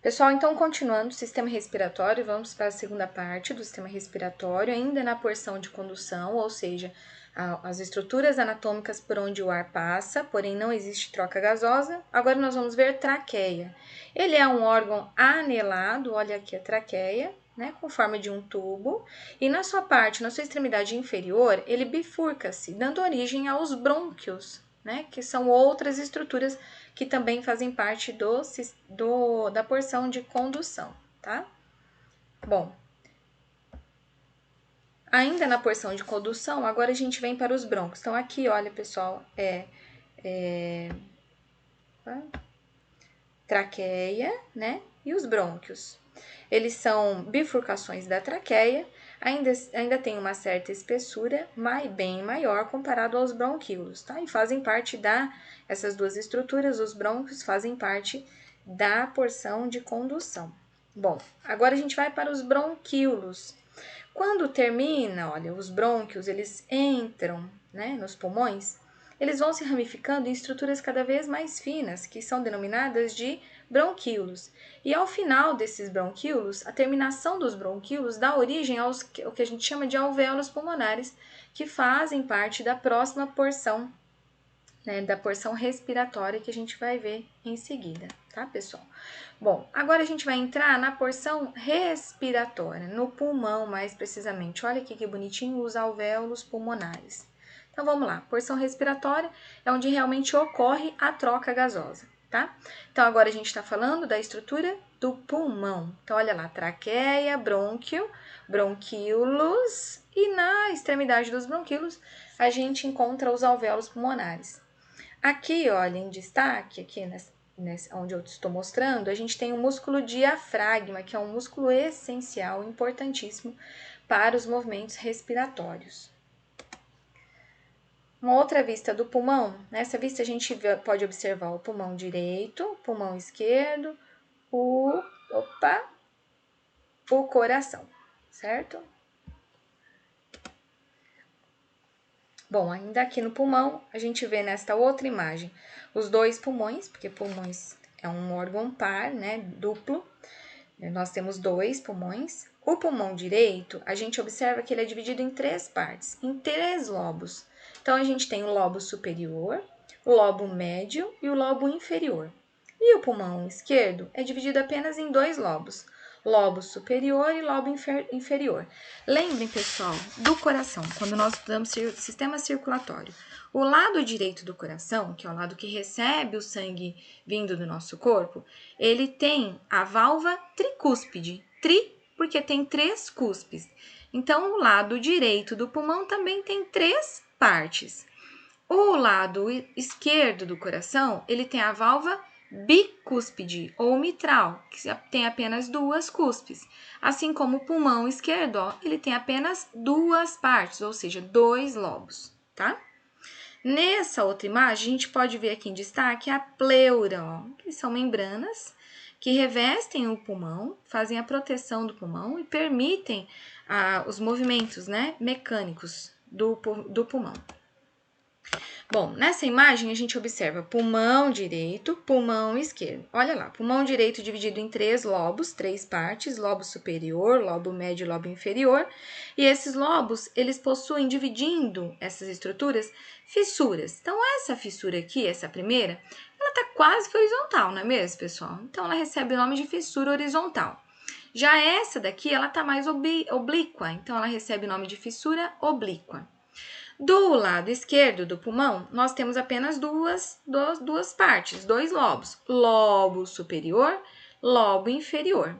Pessoal, então continuando o sistema respiratório, vamos para a segunda parte do sistema respiratório, ainda na porção de condução, ou seja, as estruturas anatômicas por onde o ar passa, porém não existe troca gasosa. Agora nós vamos ver traqueia. Ele é um órgão anelado, olha aqui a traqueia, né, com forma de um tubo, e na sua extremidade inferior, ele bifurca-se, dando origem aos brônquios, né, que são outras estruturas que também fazem parte da porção de condução, tá? Bom, ainda na porção de condução, agora a gente vem para os brônquios. Então, aqui, olha, pessoal, traqueia, né? E os brônquios. Eles são bifurcações da traqueia, ainda tem uma certa espessura, mas bem maior comparado aos bronquíolos, tá? E fazem parte essas duas estruturas, os brônquios fazem parte da porção de condução. Bom, agora a gente vai para os bronquíolos. Quando termina, olha, os brônquios, eles entram, né, nos pulmões, eles vão se ramificando em estruturas cada vez mais finas, que são denominadas de bronquíolos. E ao final desses bronquíolos, a terminação dos bronquíolos dá origem ao que a gente chama de alvéolos pulmonares, que fazem parte da próxima porção, né, da porção respiratória que a gente vai ver em seguida, tá, pessoal? Bom, agora a gente vai entrar na porção respiratória, no pulmão mais precisamente. Olha aqui que bonitinho os alvéolos pulmonares. Então vamos lá, porção respiratória é onde realmente ocorre a troca gasosa, tá? Então agora a gente está falando da estrutura do pulmão. Então olha lá, traqueia, brônquio, bronquíolos e na extremidade dos bronquíolos a gente encontra os alvéolos pulmonares. Aqui, olha, em destaque, aqui onde eu estou mostrando, a gente tem o músculo diafragma, que é um músculo essencial, importantíssimo para os movimentos respiratórios. Uma outra vista do pulmão, nessa vista a gente pode observar o pulmão direito, o pulmão esquerdo, o coração, certo? Bom, ainda aqui no pulmão, a gente vê nesta outra imagem os dois pulmões, porque pulmões é um órgão par, né, duplo. Nós temos dois pulmões. O pulmão direito, a gente observa que ele é dividido em três partes, em três lobos. Então, a gente tem o lobo superior, o lobo médio e o lobo inferior. E o pulmão esquerdo é dividido apenas em dois lobos, lobo superior e lobo inferior. Lembrem, pessoal, do coração, quando nós estudamos sistema circulatório. O lado direito do coração, que é o lado que recebe o sangue vindo do nosso corpo, ele tem a válvula tricúspide. Porque tem três cúspides. Então, o lado direito do pulmão também tem três partes. O lado esquerdo do coração, ele tem a válvula bicúspide ou mitral, que tem apenas duas cúspides. Assim como o pulmão esquerdo, ó, ele tem apenas duas partes, ou seja, dois lobos, tá? Nessa outra imagem, a gente pode ver aqui em destaque a pleura, ó, que são membranas que revestem o pulmão, fazem a proteção do pulmão e permitem os movimentos, né, mecânicos do pulmão. Bom, nessa imagem a gente observa pulmão direito, pulmão esquerdo. Olha lá, pulmão direito dividido em três lobos, três partes, lobo superior, lobo médio e lobo inferior. E esses lobos, eles possuem, dividindo essas estruturas, fissuras. Então, essa fissura aqui, essa primeira, ela tá quase que horizontal, não é mesmo, pessoal? Então, ela recebe o nome de fissura horizontal. Já essa daqui, ela tá mais oblíqua, então ela recebe o nome de fissura oblíqua. Do lado esquerdo do pulmão, nós temos apenas duas partes, dois lobos, lobo superior, lobo inferior.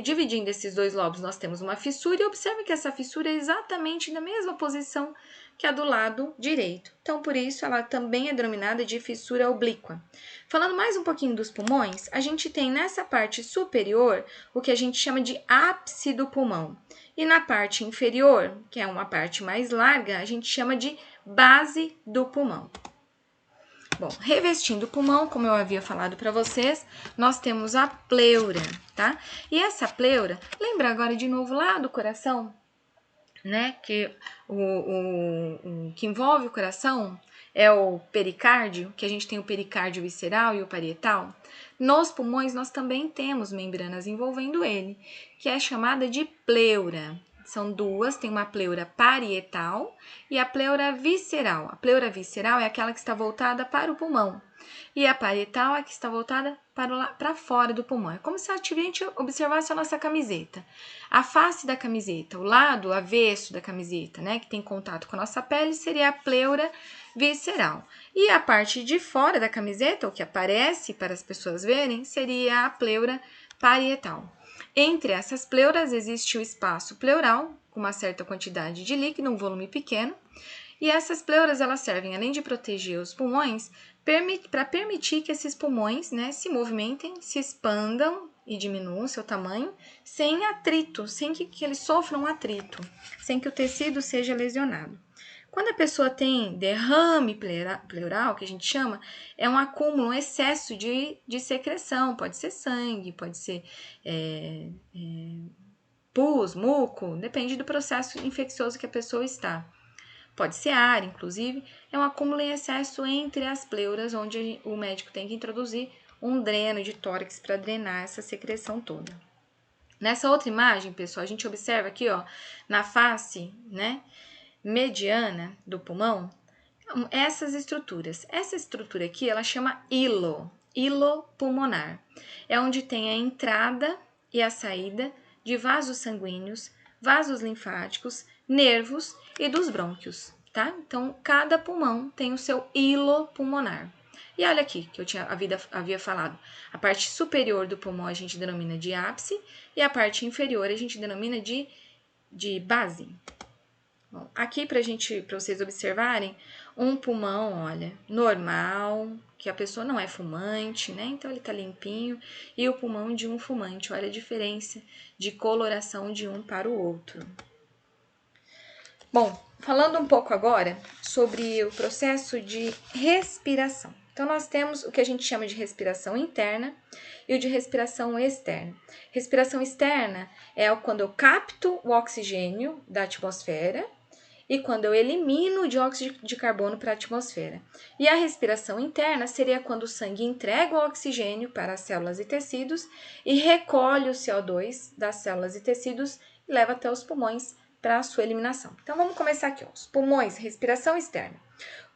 Dividindo esses dois lobos, nós temos uma fissura e observe que essa fissura é exatamente na mesma posição que a do lado direito. Então, por isso, ela também é denominada de fissura oblíqua. Falando mais um pouquinho dos pulmões, a gente tem nessa parte superior o que a gente chama de ápice do pulmão. E na parte inferior, que é uma parte mais larga, a gente chama de base do pulmão. Bom, revestindo o pulmão, como eu havia falado para vocês, nós temos a pleura, tá? E essa pleura, lembra agora de novo lá do coração, né? Que que envolve o coração é o pericárdio, que a gente tem o pericárdio visceral e o parietal, nos pulmões nós também temos membranas envolvendo ele, que é chamada de pleura. São duas, tem uma pleura parietal e a pleura visceral. A pleura visceral é aquela que está voltada para o pulmão e a parietal é a que está voltada para fora do pulmão. É como se a gente observasse a nossa camiseta. A face da camiseta, o lado avesso da camiseta, né, que tem contato com a nossa pele, seria a pleura visceral. E a parte de fora da camiseta, o que aparece para as pessoas verem, seria a pleura parietal. Entre essas pleuras existe o espaço pleural, com uma certa quantidade de líquido, um volume pequeno, e essas pleuras elas servem, além de proteger os pulmões, para permitir que esses pulmões, né, se movimentem, se expandam e diminuam seu tamanho sem atrito, sem que eles sofram atrito, sem que o tecido seja lesionado. Quando a pessoa tem derrame pleural, que a gente chama, é um acúmulo, um excesso de secreção, pode ser sangue, pode ser pus, muco, depende do processo infeccioso que a pessoa está. Pode ser ar, inclusive, é um acúmulo em excesso entre as pleuras, onde o médico tem que introduzir um dreno de tórax para drenar essa secreção toda. Nessa outra imagem, pessoal, a gente observa aqui, ó, na face, né, mediana do pulmão, essas estruturas. Essa estrutura aqui, ela chama hilo pulmonar. É onde tem a entrada e a saída de vasos sanguíneos, vasos linfáticos, nervos e dos brônquios, tá? Então, cada pulmão tem o seu hilo pulmonar. E olha aqui, que eu havia falado. A parte superior do pulmão a gente denomina de ápice e a parte inferior a gente denomina de base. Bom, aqui para vocês observarem, um pulmão, olha, normal, que a pessoa não é fumante, né? Então ele tá limpinho, e o pulmão de um fumante, olha a diferença de coloração de um para o outro. Bom, falando um pouco agora sobre o processo de respiração. Então, nós temos o que a gente chama de respiração interna e o de respiração externa. Respiração externa é quando eu capto o oxigênio da atmosfera e quando eu elimino o dióxido de carbono para a atmosfera. E a respiração interna seria quando o sangue entrega o oxigênio para as células e tecidos e recolhe o CO2 das células e tecidos e leva até os pulmões para a sua eliminação. Então, vamos começar aqui. Ó. Os pulmões, respiração externa.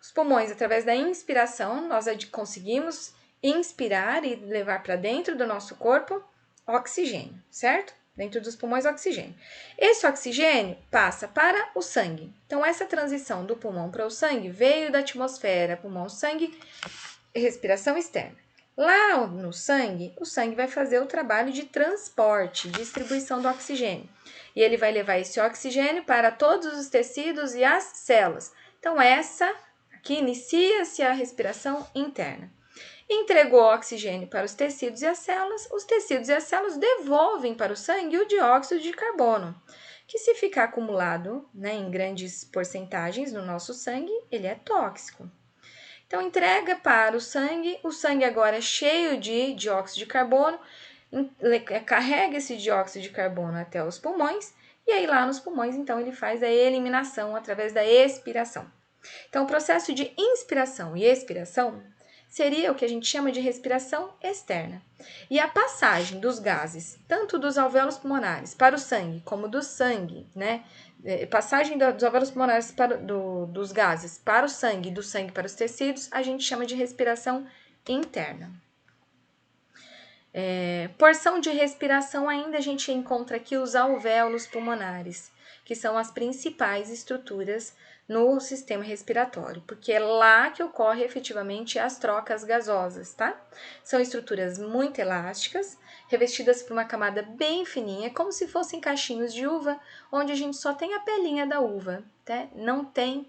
Os pulmões, através da inspiração, nós conseguimos inspirar e levar para dentro do nosso corpo oxigênio, certo? Dentro dos pulmões, oxigênio. Esse oxigênio passa para o sangue. Então, essa transição do pulmão para o sangue veio da atmosfera, pulmão, sangue, respiração externa. Lá no sangue, o sangue vai fazer o trabalho de transporte, distribuição do oxigênio. E ele vai levar esse oxigênio para todos os tecidos e as células. Então, aqui inicia-se a respiração interna. Entregou oxigênio para os tecidos e as células devolvem para o sangue o dióxido de carbono, que se ficar acumulado, né, em grandes porcentagens no nosso sangue, ele é tóxico. Então, entrega para o sangue agora é cheio de dióxido de carbono, carrega esse dióxido de carbono até os pulmões, e aí lá nos pulmões, então, ele faz a eliminação através da expiração. Então, o processo de inspiração e expiração seria o que a gente chama de respiração externa. E a passagem dos gases, tanto dos alvéolos pulmonares para o sangue, como do sangue, né? Passagem dos alvéolos pulmonares dos gases para o sangue e do sangue para os tecidos, a gente chama de respiração interna. Porção de respiração ainda a gente encontra aqui os alvéolos pulmonares, que são as principais estruturas no sistema respiratório, porque é lá que ocorre efetivamente as trocas gasosas, tá? São estruturas muito elásticas, revestidas por uma camada bem fininha, como se fossem cachinhos de uva, onde a gente só tem a pelinha da uva, tá? Não tem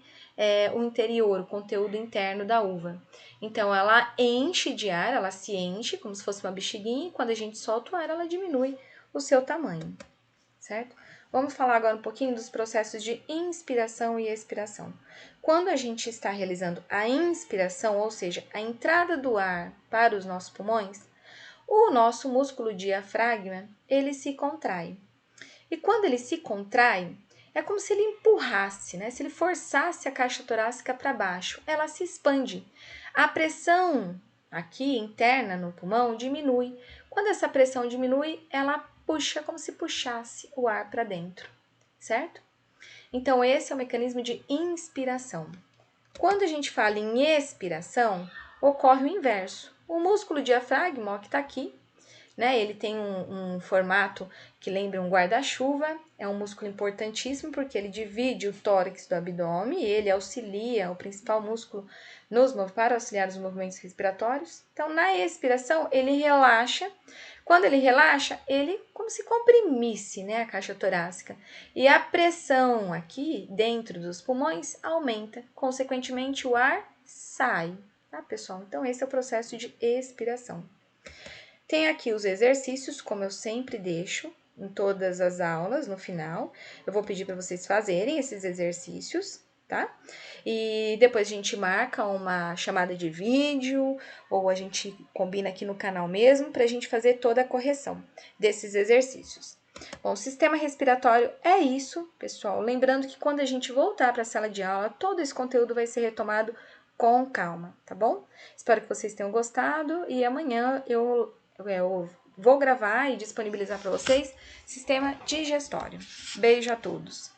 o interior, o conteúdo interno da uva. Então, ela enche de ar, ela se enche como se fosse uma bexiguinha, e quando a gente solta o ar, ela diminui o seu tamanho, certo? Vamos falar agora um pouquinho dos processos de inspiração e expiração. Quando a gente está realizando a inspiração, ou seja, a entrada do ar para os nossos pulmões, o nosso músculo diafragma, ele se contrai. E quando ele se contrai, é como se ele empurrasse, né? Se ele forçasse a caixa torácica para baixo, ela se expande. A pressão aqui interna no pulmão diminui. Quando essa pressão diminui, ela puxa como se puxasse o ar para dentro, certo? Então, esse é o mecanismo de inspiração. Quando a gente fala em expiração, ocorre o inverso. O músculo diafragma, ó, que está aqui, né? Ele tem um formato que lembra um guarda-chuva, é um músculo importantíssimo porque ele divide o tórax do abdômen e ele auxilia, o principal músculo para auxiliar os movimentos respiratórios. Então, na expiração, ele relaxa. Quando ele relaxa, ele como se comprimisse, né, a caixa torácica. E a pressão aqui dentro dos pulmões aumenta. Consequentemente, o ar sai, tá, pessoal? Então, esse é o processo de expiração. Tem aqui os exercícios, como eu sempre deixo em todas as aulas, no final. Eu vou pedir para vocês fazerem esses exercícios, tá? E depois a gente marca uma chamada de vídeo, ou a gente combina aqui no canal mesmo, para a gente fazer toda a correção desses exercícios. Bom, o sistema respiratório é isso, pessoal. Lembrando que quando a gente voltar para a sala de aula, todo esse conteúdo vai ser retomado com calma, tá bom? Espero que vocês tenham gostado e amanhã eu vou gravar e disponibilizar para vocês sistema digestório. Beijo a todos!